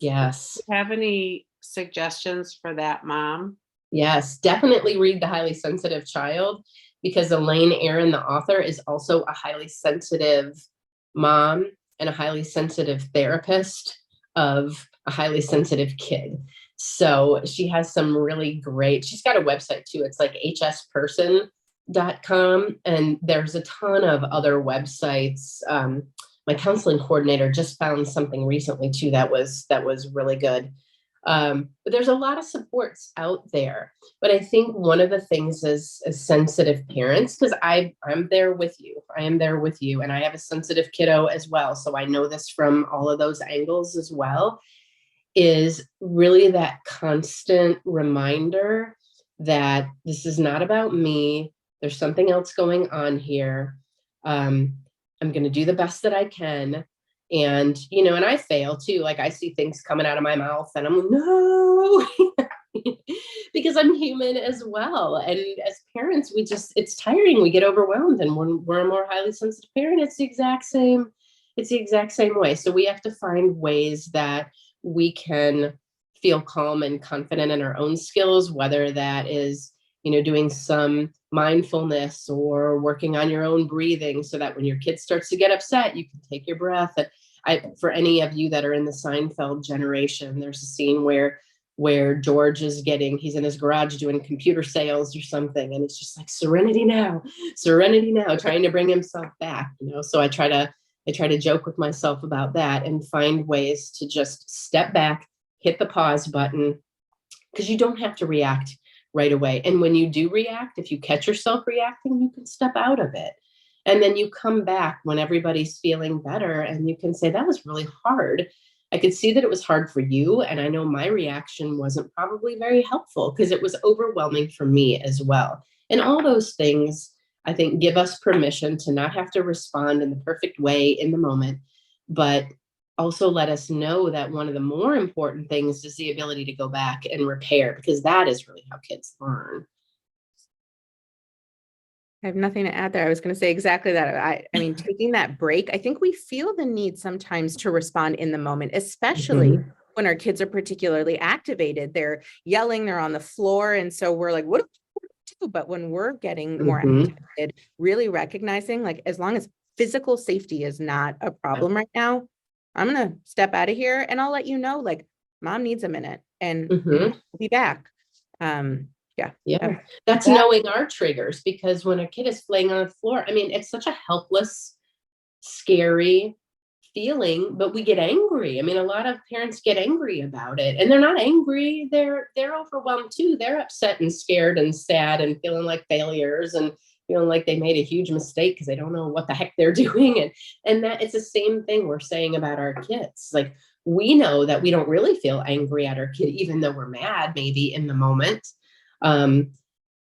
Yes. Do you have any suggestions for that mom? Yes, definitely read The Highly Sensitive Child, because Elaine Aron, the author, is also a highly sensitive mom and a highly sensitive therapist of a highly sensitive kid. So she has some really great, she's got a website too. It's like hsperson.com. And there's a ton of other websites. My counseling coordinator just found something recently too that was really good. But there's a lot of supports out there. But I think one of the things as sensitive parents, because I'm there with you, I am there with you, and I have a sensitive kiddo as well, so I know this from all of those angles as well, is really that constant reminder that this is not about me. There's something else going on here. I'm going to do the best that I can. And, and I fail too. Like, I see things coming out of my mouth and I'm like, no, because I'm human as well. And as parents, it's tiring. We get overwhelmed. And when we're a more highly sensitive parent, it's the exact same way. So we have to find ways that we can feel calm and confident in our own skills, whether that is, doing some mindfulness or working on your own breathing, so that when your kid starts to get upset, you can take your breath. And for any of you that are in the Seinfeld generation, there's a scene where George he's in his garage doing computer sales or something. And it's just like, serenity now, trying to bring himself back, So I try to joke with myself about that and find ways to just step back, hit the pause button, because you don't have to react right away. And when you do react, if you catch yourself reacting, you can step out of it. And then you come back when everybody's feeling better and you can say, that was really hard. I could see that it was hard for you. And I know my reaction wasn't probably very helpful because it was overwhelming for me as well. And all those things, I think, give us permission to not have to respond in the perfect way in the moment, but also let us know that one of the more important things is the ability to go back and repair, because that is really how kids learn. I have nothing to add there. I was going to say exactly that. I mean, taking that break, I think we feel the need sometimes to respond in the moment, especially when our kids are particularly activated. They're yelling, they're on the floor. And so we're like, what do we do? But when we're getting more activated, really recognizing, like, as long as physical safety is not a problem right now, I'm going to step out of here and I'll let you know, like, mom needs a minute and we'll be back. Yeah. That's knowing our triggers, because when a kid is laying on the floor, I mean, it's such a helpless, scary feeling, but we get angry. I mean, a lot of parents get angry about it, and they're not angry. They're overwhelmed too. They're upset and scared and sad and feeling like failures and feeling like they made a huge mistake because they don't know what the heck they're doing. And that it's the same thing we're saying about our kids. Like, we know that we don't really feel angry at our kid, even though we're mad maybe in the moment.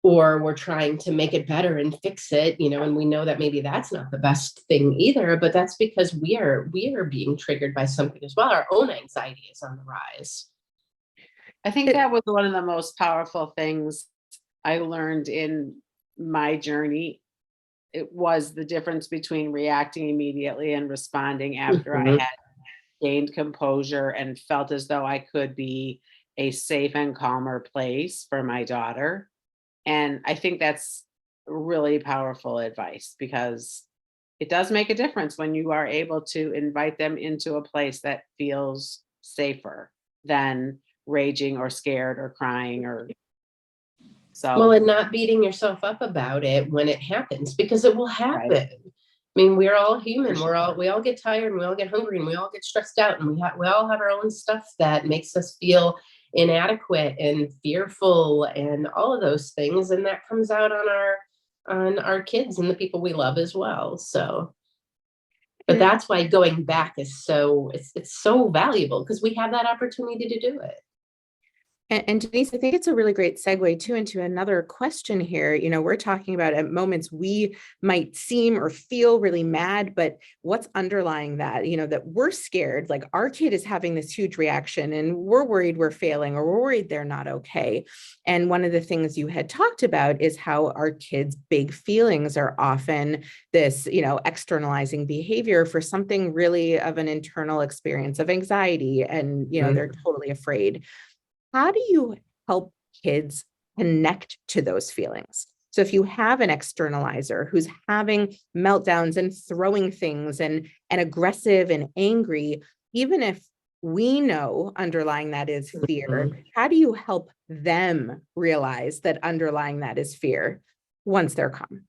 Or we're trying to make it better and fix it, and we know that maybe that's not the best thing either, but that's because we are being triggered by something as well. Our own anxiety is on the rise. I think that was one of the most powerful things I learned in my journey. It was the difference between reacting immediately and responding after I had gained composure and felt as though I could be a safe and calmer place for my daughter. And I think that's really powerful advice, because it does make a difference when you are able to invite them into a place that feels safer. than raging or scared or crying or Well, so. and not beating yourself up about it when it happens, because it will happen. Right. I mean, we're all human. sure. We all get tired and we all get hungry and we all get stressed out and we all have our own stuff that makes us feel inadequate and fearful and all of those things. And that comes out on our kids and the people we love as well. So, but that's why going back is it's so valuable, because we have that opportunity to do it. And Denise, I think it's a really great segue too into another question here. You know, we're talking about at moments we might seem or feel really mad, but what's underlying that? You know, that we're scared, like our kid is having this huge reaction and we're worried we're failing or we're worried they're not okay. And one of the things you had talked about is how our kids' big feelings are often this, you know, externalizing behavior for something really of an internal experience of anxiety. And, you know, they're totally afraid. How do you help kids connect to those feelings? So if you have an externalizer who's having meltdowns and throwing things and aggressive and angry, even if we know underlying that is fear, how do you help them realize that underlying that is fear once they're calm?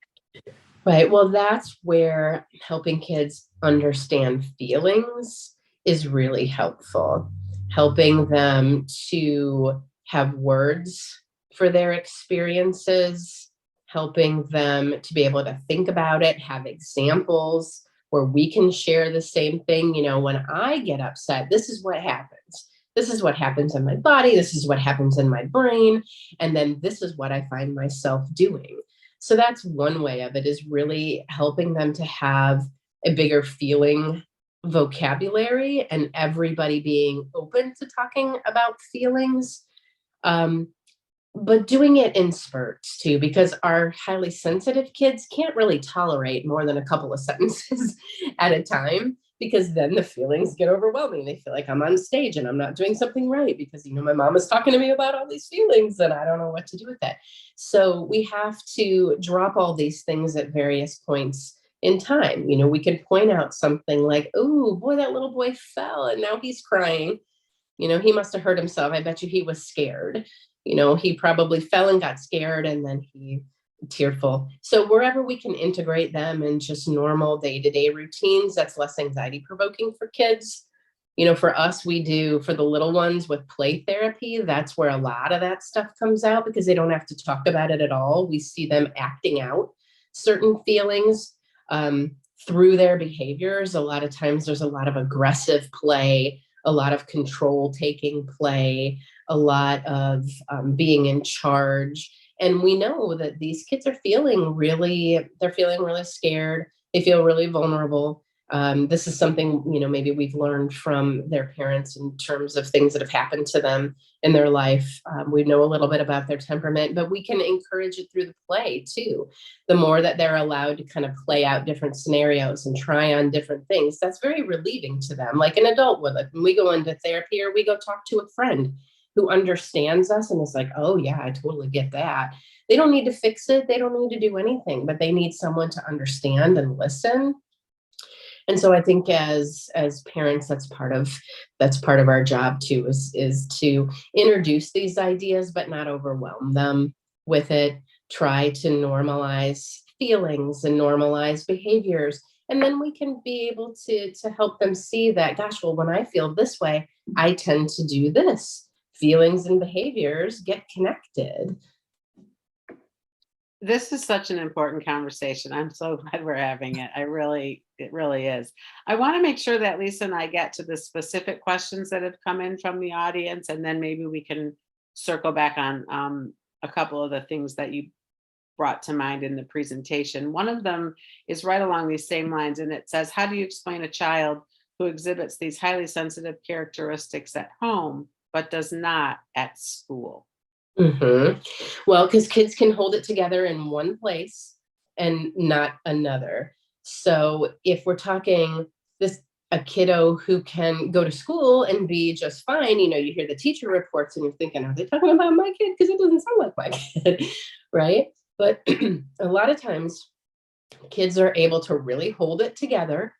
Right. Well, that's where helping kids understand feelings is really helpful. Helping them to have words for their experiences, helping them to be able to think about it, have examples where we can share the same thing. You know, when I get upset, this is what happens. This is what happens in my body. This is what happens in my brain. And then this is what I find myself doing. So that's one way of it, is really helping them to have a bigger feeling vocabulary and everybody being open to talking about feelings. But doing it in spurts too, because our highly sensitive kids can't really tolerate more than a couple of sentences at a time, because then the feelings get overwhelming. They feel like I'm on stage and I'm not doing something right because, you know, my mom is talking to me about all these feelings and I don't know what to do with that. So we have to drop all these things at various points in time. You know, we can point out something like, oh boy, that little boy fell and now he's crying. You know, he must have hurt himself. I bet you he was scared. You know, he probably fell and got scared and then he tearful. So wherever we can integrate them in just normal day-to-day routines, that's less anxiety provoking for kids. You know, for us, we do for the little ones with play therapy. That's where a lot of that stuff comes out, because they don't have to talk about it at all. We see them acting out certain feelings through their behaviors. A lot of times there's a lot of aggressive play, a lot of control taking play, a lot of being in charge. And we know that these kids are feeling really scared. They feel really vulnerable. This is something, you know, maybe we've learned from their parents in terms of things that have happened to them in their life. We know a little bit about their temperament, but we can encourage it through the play too. The more that they're allowed to kind of play out different scenarios and try on different things, that's very relieving to them, like an adult would. Like when we go into therapy or we go talk to a friend who understands us and is like, oh yeah, I totally get that. They don't need to fix it. They don't need to do anything, but they need someone to understand and listen. And so I think as parents, that's part of our job too, is to introduce these ideas, but not overwhelm them with it. Try to normalize feelings and normalize behaviors. And then we can be able to help them see that, gosh, well, when I feel this way, I tend to do this. Feelings and behaviors get connected. This is such an important conversation. I'm so glad we're having it. It really is. I want to make sure that Lisa and I get to the specific questions that have come in from the audience, and then maybe we can circle back on a couple of the things that you brought to mind in the presentation. One of them is right along these same lines, and it says, how do you explain a child who exhibits these highly sensitive characteristics at home, but does not at school? Well, because kids can hold it together in one place and not another. So if we're talking a kiddo who can go to school and be just fine, you know, you hear the teacher reports and you're thinking, are they talking about my kid? Because it doesn't sound like my kid, right? But a lot of times kids are able to really hold it together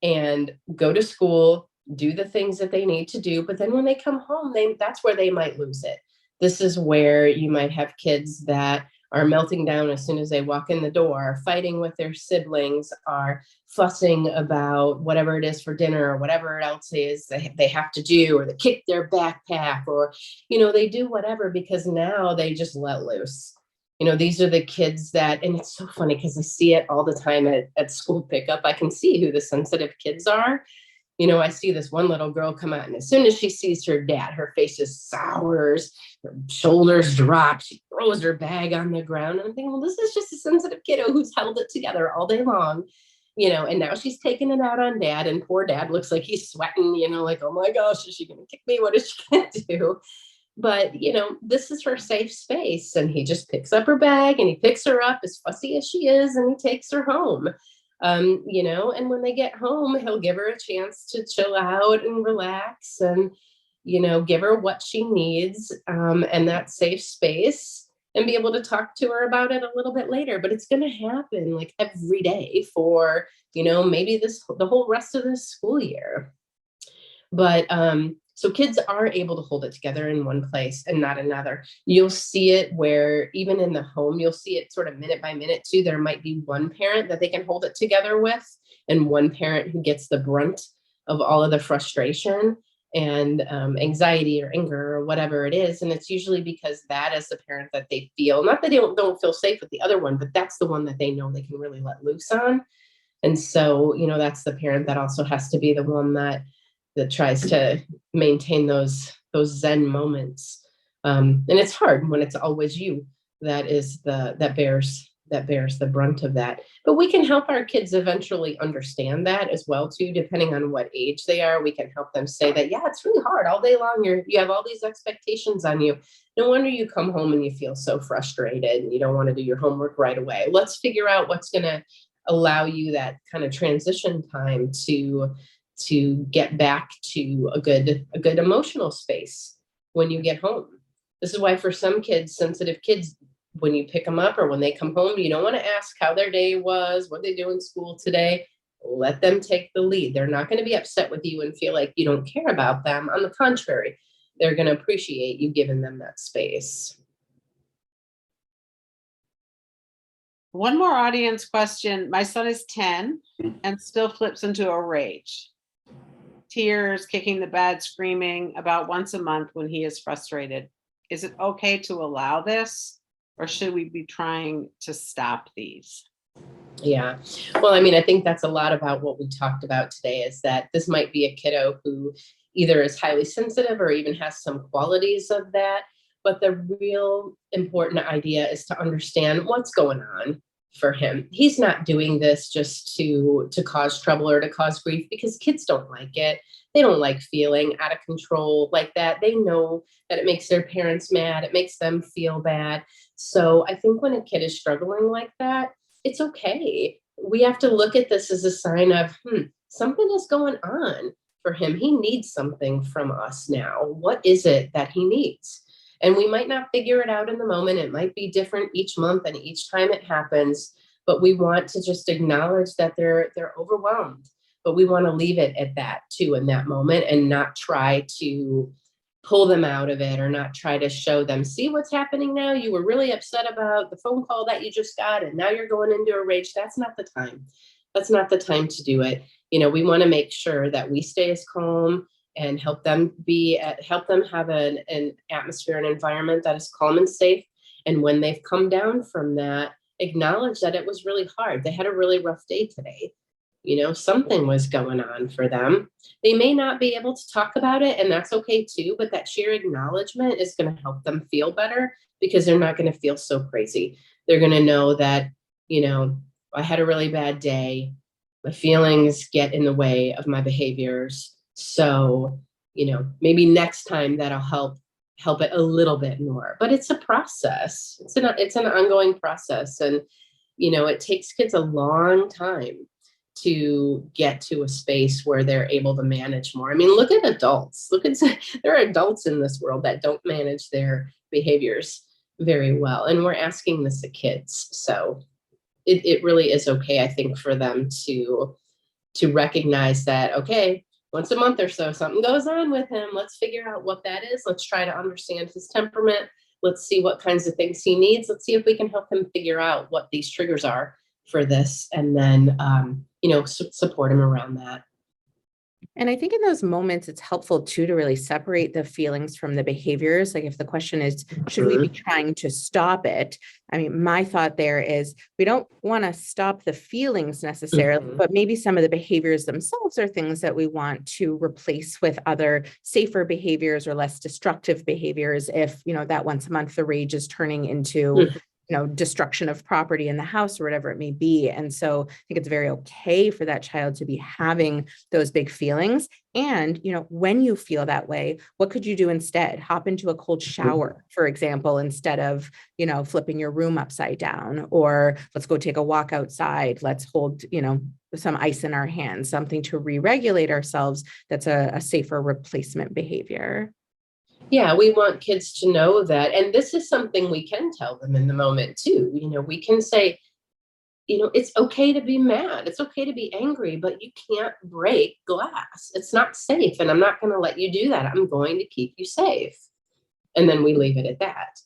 and go to school do the things that they need to do. But then when they come home, that's where they might lose it. This is where you might have kids that are melting down as soon as they walk in the door, fighting with their siblings, are fussing about whatever it is for dinner or whatever else is they have to do, or they kick their backpack, or, they do whatever because now they just let loose. These are the kids that, and it's so funny because I see it all the time at school pickup. I can see who the sensitive kids are. I see this one little girl come out, and as soon as she sees her dad, her face just sours, her shoulders drop, she throws her bag on the ground. And I'm thinking, well, this is just a sensitive kiddo who's held it together all day long, and now she's taking it out on dad, and poor dad looks like he's sweating, like, oh my gosh, is she going to kick me? What is she going to do? But, this is her safe space. And he just picks up her bag and he picks her up, as fussy as she is, and he takes her home. And when they get home, he'll give her a chance to chill out and relax and, give her what she needs, and that safe space, and be able to talk to her about it a little bit later. But it's going to happen like every day for, maybe the whole rest of this school year. But, so kids are able to hold it together in one place and not another. You'll see it where even in the home, you'll see it sort of minute by minute too. There might be one parent that they can hold it together with, and one parent who gets the brunt of all of the frustration and anxiety or anger or whatever it is. And it's usually because that is the parent that they feel, not that they don't feel safe with the other one, but that's the one that they know they can really let loose on. And so, that's the parent that also has to be the one that tries to maintain those Zen moments. And it's hard when it's always you that bears the brunt of that. But we can help our kids eventually understand that as well too, depending on what age they are. We can help them say that, yeah, it's really hard all day long. You have all these expectations on you. No wonder you come home and you feel so frustrated and you don't want to do your homework right away. Let's figure out what's going to allow you that kind of transition time to get back to a good emotional space when you get home. This is why for some kids, sensitive kids, when you pick them up or when they come home, you don't want to ask how their day was, what they do in school today. Let them take the lead. They're not going to be upset with you and feel like you don't care about them. On the contrary, they're going to appreciate you giving them that space. One more audience question. My son is 10 and still flips into a rage. Tears, kicking the bed, screaming about once a month when he is frustrated. Is it okay to allow this, or should we be trying to stop these? Yeah. Well, I think that's a lot about what we talked about today, is that this might be a kiddo who either is highly sensitive or even has some qualities of that. But the real important idea is to understand what's going on for him. He's not doing this just to cause trouble or to cause grief, because kids don't like it. They don't like feeling out of control like that. They know that it makes their parents mad. It makes them feel bad. So I think when a kid is struggling like that, it's okay. We have to look at this as a sign of, something is going on for him. He needs something from us now. What is it that he needs? And we might not figure it out in the moment. It might be different each month and each time it happens, but we want to just acknowledge that they're overwhelmed, but we want to leave it at that too in that moment, and not try to pull them out of it, or not try to show them, see what's happening now. You were really upset about the phone call that you just got, and now you're going into a rage. That's not the time. That's not the time to do it. We want to make sure that we stay as calm and help them have an atmosphere, an environment that is calm and safe. And when they've come down from that, acknowledge that it was really hard. They had a really rough day today. Something was going on for them. They may not be able to talk about it, and that's okay too, but that sheer acknowledgement is going to help them feel better, because they're not going to feel so crazy. They're going to know that, I had a really bad day. My feelings get in the way of my behaviors. So, maybe next time that'll help it a little bit more. But it's a process. It's an ongoing process. And, it takes kids a long time to get to a space where they're able to manage more. Look at adults. There are adults in this world that don't manage their behaviors very well. And we're asking this of kids. So it really is okay, I think, for them to recognize that, okay, once a month or so, something goes on with him. Let's figure out what that is. Let's try to understand his temperament. Let's see what kinds of things he needs. Let's see if we can help him figure out what these triggers are for this, and then, support him around that. And I think in those moments, it's helpful too to really separate the feelings from the behaviors. Like if the question is, should we be trying to stop it? I mean, my thought there is we don't want to stop the feelings necessarily, but maybe some of the behaviors themselves are things that we want to replace with other safer behaviors or less destructive behaviors. If, that once a month, the rage is turning into destruction of property in the house or whatever it may be. And so I think it's very okay for that child to be having those big feelings. And, when you feel that way, what could you do instead? Hop into a cold shower, for example, instead of, flipping your room upside down, or let's go take a walk outside. Let's hold, some ice in our hands, something to re-regulate ourselves. That's a safer replacement behavior. Yeah, we want kids to know that. And this is something we can tell them in the moment too. We can say, it's okay to be mad. It's okay to be angry, but you can't break glass. It's not safe. And I'm not going to let you do that. I'm going to keep you safe. And then we leave it at that.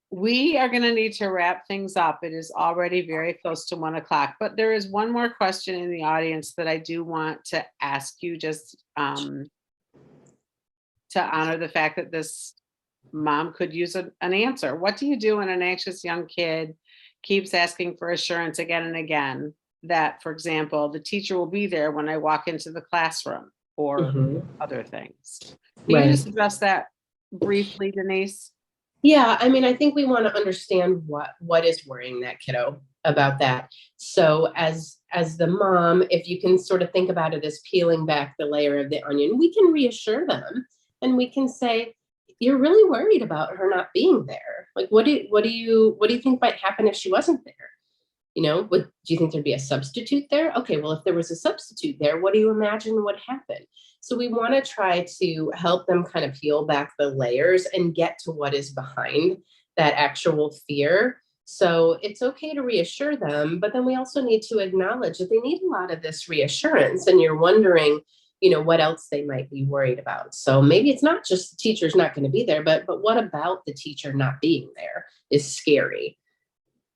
We are going to need to wrap things up. It is already very close to 1 o'clock, but there is one more question in the audience that I do want to ask you, just to honor the fact that this mom could use an answer. What do you do when an anxious young kid keeps asking for assurance again and again that, for example, the teacher will be there when I walk into the classroom, or other things? Can you just address that briefly, Denise? Yeah, I mean, I think we want to understand what is worrying that kiddo about that. So as the mom, if you can sort of think about it as peeling back the layer of the onion, we can reassure them. And we can say, you're really worried about her not being there. Like, what do you think might happen if she wasn't there? Do you think there'd be a substitute there? Okay, well, if there was a substitute there, what do you imagine would happen? So we want to try to help them kind of peel back the layers and get to what is behind that actual fear. So it's okay to reassure them, but then we also need to acknowledge that they need a lot of this reassurance, and you're wondering, what else they might be worried about. So maybe it's not just the teacher's not going to be there, but what about the teacher not being there is scary.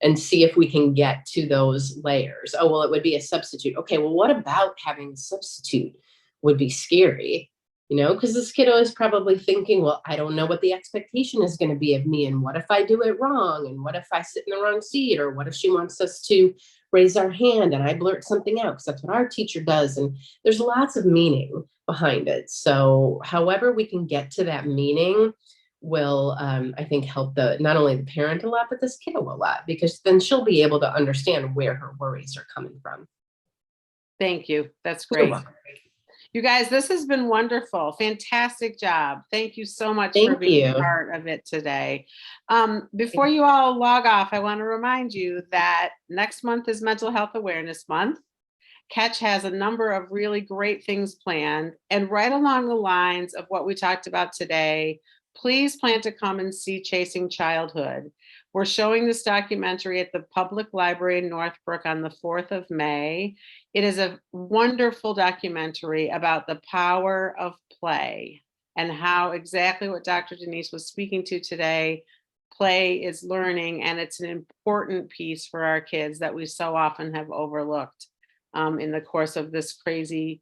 And see if we can get to those layers. Oh, well, it would be a substitute. Okay, well, what about having a substitute would be scary? Because this kiddo is probably thinking, well, I don't know what the expectation is going to be of me. And what if I do it wrong? And what if I sit in the wrong seat? Or what if she wants us to raise our hand and I blurt something out? Because that's what our teacher does. And there's lots of meaning behind it. So however we can get to that meaning will, I think, help not only the parent a lot, but this kiddo a lot, because then she'll be able to understand where her worries are coming from. Thank you. That's great. You guys, this has been wonderful. Fantastic job. Thank you so much for being part of it today. Before you all log off, I want to remind you that next month is Mental Health Awareness Month. Catch has a number of really great things planned, and right along the lines of what we talked about today, please plan to come and see Chasing Childhood. We're showing this documentary at the Public Library in Northbrook on the 4th of May. It is a wonderful documentary about the power of play and how exactly what Dr. Denise was speaking to today, play is learning, and it's an important piece for our kids that we so often have overlooked in the course of this crazy,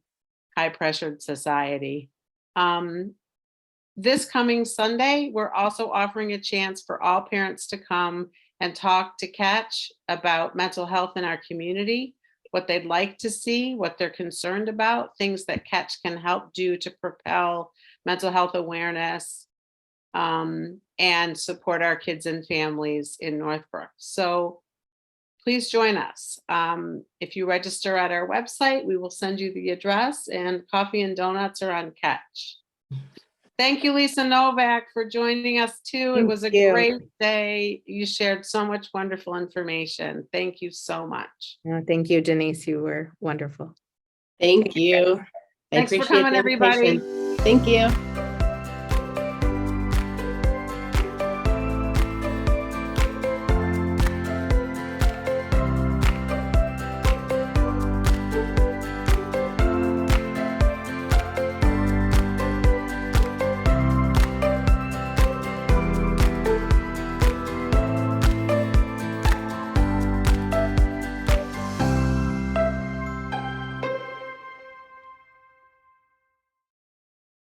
high-pressured society. This coming Sunday, we're also offering a chance for all parents to come and talk to Catch about mental health in our community, what they'd like to see, what they're concerned about, things that Catch can help do to propel mental health awareness and support our kids and families in Northbrook. So please join us. If you register at our website, we will send you the address, and coffee and donuts are on Catch. Thank you, Lisa Novak, for joining us too. It was a great day. You shared so much wonderful information. Thank you so much. Thank you, Denise. You were wonderful. Thank you. Thanks for coming, everybody. Thank you.